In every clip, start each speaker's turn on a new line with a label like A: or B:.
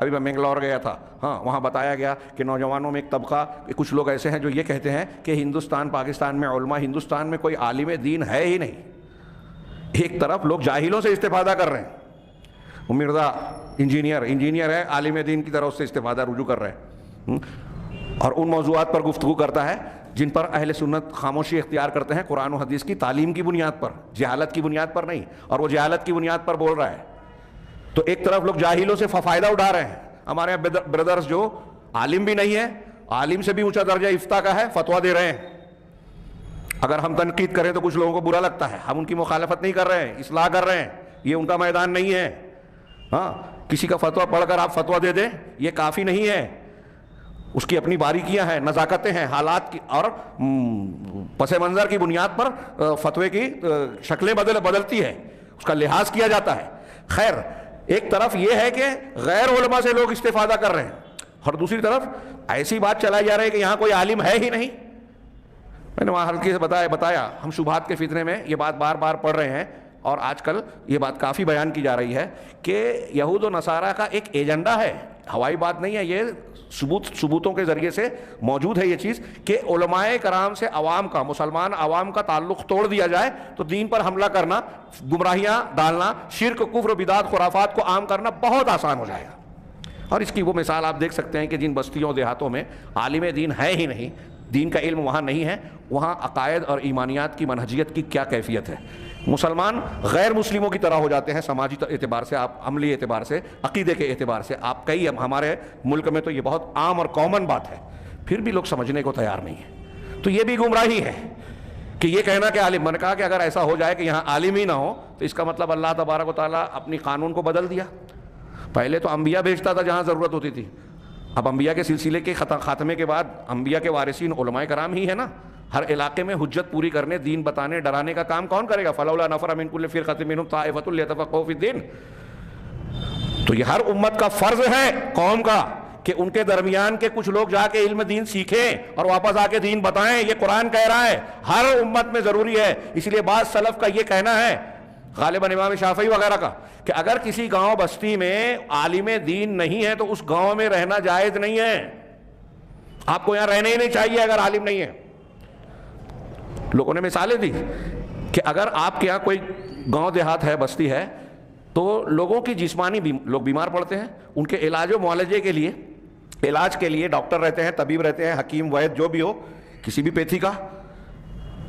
A: ابھی میں منگلور گیا تھا، ہاں وہاں بتایا گیا کہ نوجوانوں میں ایک طبقہ، کچھ لوگ ایسے ہیں جو یہ کہتے ہیں کہ ہندوستان پاکستان میں علماء، ہندوستان میں کوئی عالم دین ہے ہی نہیں. ایک طرف لوگ جاہلوں سے استفادہ کر رہے ہیں، وہ مرزا انجینئر ہے، عالم دین کی طرف سے استفادہ رجوع کر رہے ہیں، اور ان موضوعات پر گفتگو کرتا ہے جن پر اہل سنت خاموشی اختیار کرتے ہیں، قرآن و حدیث کی تعلیم کی بنیاد پر، جہالت کی بنیاد پر نہیں، اور وہ جہالت کی بنیاد پر بول رہا ہے. تو ایک طرف لوگ جاہلوں سے فائدہ اٹھا رہے ہیں. ہمارے یہاں بردرز جو عالم بھی نہیں ہے، عالم سے بھی اونچا درجہ افتاء کا ہے، فتویٰ دے رہے ہیں. اگر ہم تنقید کریں تو کچھ لوگوں کو برا لگتا ہے، ہم ان کی مخالفت نہیں کر رہے ہیں، اصلاح کر رہے ہیں، یہ ان کا میدان نہیں ہے. ہاں کسی کا فتویٰ پڑھ کر آپ فتویٰ دے دیں یہ کافی نہیں ہے، اس کی اپنی باریکیاں ہیں، نزاکتیں ہیں، حالات کی اور پس منظر کی بنیاد پر فتوے کی شکلیں بدلتی ہے، اس کا لحاظ کیا جاتا ہے. خیر، ایک طرف یہ ہے کہ غیر علماء سے لوگ استفادہ کر رہے ہیں، اور دوسری طرف ایسی بات چلائی جا رہی ہے کہ یہاں کوئی عالم ہے ہی نہیں. میں نے وہاں ہلکے سے بتایا ہم شبہات کے فتنے میں یہ بات بار بار پڑھ رہے ہیں، اور آج کل یہ بات کافی بیان کی جا رہی ہے کہ یہود و نصارہ کا ایک ایجنڈا ہے، ہوائی بات نہیں ہے، یہ ثبوتوں کے ذریعے سے موجود ہے یہ چیز کہ علماء کرام سے عوام کا، مسلمان عوام کا تعلق توڑ دیا جائے تو دین پر حملہ کرنا، گمراہیاں ڈالنا، شرک، کفر، بدعت، خرافات کو عام کرنا بہت آسان ہو جائے گا. اور اس کی وہ مثال آپ دیکھ سکتے ہیں کہ جن بستیوں دیہاتوں میں عالم دین ہے ہی نہیں، دین کا علم وہاں نہیں ہے، وہاں عقائد اور ایمانیات کی منہجیت کی کیا کیفیت ہے. مسلمان غیر مسلموں کی طرح ہو جاتے ہیں سماجی اعتبار سے، آپ عملی اعتبار سے، عقیدے کے اعتبار سے. آپ کئی ہمارے ملک میں تو یہ بہت عام اور کامن بات ہے، پھر بھی لوگ سمجھنے کو تیار نہیں ہیں. تو یہ بھی گمراہی ہے کہ یہ کہنا کہ عالم. میں نے کہا کہ اگر ایسا ہو جائے کہ یہاں عالم ہی نہ ہو تو اس کا مطلب اللہ تبارک و تعالیٰ اپنی قانون کو بدل دیا. پہلے تو انبیاء بھیجتا تھا جہاں ضرورت ہوتی تھی، اب انبیاء کے سلسلے کے خاتمے کے بعد انبیاء کے وارثین علماء کرام ہی ہے نا. ہر علاقے میں حجت پوری کرنے، دین بتانے، ڈرانے کا کام کون کرے گا؟ فلولا نفر من کل فرقۃ منهم طائفۃ لیتفقهوا فی الدین. تو یہ ہر امت کا فرض ہے، قوم کا، کہ ان کے درمیان کے کچھ لوگ جا کے علم دین سیکھیں اور واپس آ کے دین بتائیں. یہ قرآن کہہ رہا ہے، ہر امت میں ضروری ہے. اس لیے بعض سلف کا یہ کہنا ہے، غالباً امام شافعی وغیرہ کا، کہ اگر کسی گاؤں بستی میں عالم دین نہیں ہے تو اس گاؤں میں رہنا جائز نہیں ہے. آپ کو یہاں رہنا ہی نہیں چاہیے اگر عالم نہیں ہے. لوگوں نے مثالیں دی کہ اگر آپ کے یہاں کوئی گاؤں دیہات ہے، بستی ہے، تو لوگوں کی جسمانی لوگ بیمار پڑتے ہیں، ان کے علاج و معالجے کے لیے، علاج کے لیے ڈاکٹر رہتے ہیں، طبیب رہتے ہیں، حکیم، وید، جو بھی ہو، کسی بھی پیتھی کا.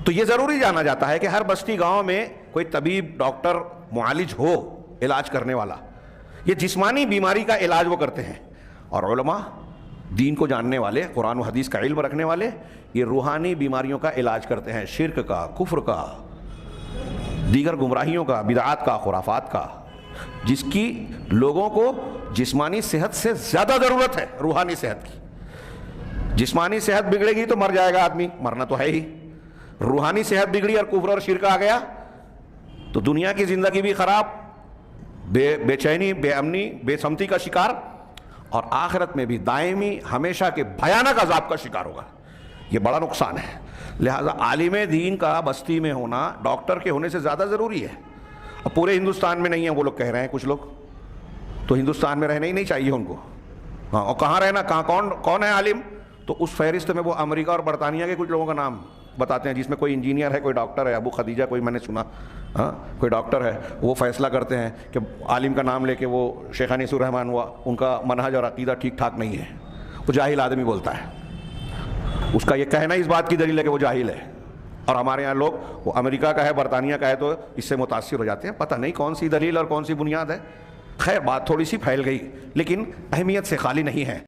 A: تو یہ ضروری جانا جاتا ہے کہ ہر بستی گاؤں میں کوئی طبیب، ڈاکٹر، معالج ہو، علاج کرنے والا. یہ جسمانی بیماری کا علاج وہ کرتے ہیں. اور علماء، دین کو جاننے والے، قرآن و حدیث کا علم رکھنے والے، یہ روحانی بیماریوں کا علاج کرتے ہیں، شرک کا، کفر کا، دیگر گمراہیوں کا، بدعات کا، خرافات کا، جس کی لوگوں کو جسمانی صحت سے زیادہ ضرورت ہے روحانی صحت کی. جسمانی صحت بگڑے گی تو مر جائے گا آدمی، مرنا تو ہے ہی. روحانی صحت بگڑی اور کفر اور شرک آ گیا تو دنیا کی زندگی بھی خراب، بے چینی، بے امنی، بے سمتی کا شکار، اور آخرت میں بھی دائمی ہمیشہ کے بھیانک عذاب کا شکار ہوگا. یہ بڑا نقصان ہے. لہذا عالم دین کا بستی میں ہونا ڈاکٹر کے ہونے سے زیادہ ضروری ہے. اب پورے ہندوستان میں نہیں ہے، وہ لوگ کہہ رہے ہیں کچھ لوگ، تو ہندوستان میں رہنا ہی نہیں چاہیے ان کو. ہاں، اور کہاں رہنا، کہاں کون ہے عالم؟ تو اس فہرست میں وہ امریکہ اور برطانیہ کے کچھ لوگوں کا نام بتاتے ہیں، جس میں کوئی انجینئر ہے، کوئی ڈاکٹر ہے. ابو خدیجہ کوئی میں نے سنا، ہاں کوئی ڈاکٹر ہے. وہ فیصلہ کرتے ہیں کہ عالم کا نام لے کے وہ شیخ انیس الرحمن ہوا، ان کا منہج اور عقیدہ ٹھیک ٹھاک نہیں ہے. وہ جاہل آدمی بولتا ہے، اس کا یہ کہنا اس بات کی دلیل ہے کہ وہ جاہل ہے. اور ہمارے یہاں لوگ، وہ امریکہ کا ہے، برطانیہ کا ہے، تو اس سے متاثر ہو جاتے ہیں. پتہ نہیں کون سی دلیل اور کون سی بنیاد ہے. خیر، بات تھوڑی سی پھیل گئی لیکن اہمیت سے خالی نہیں ہے.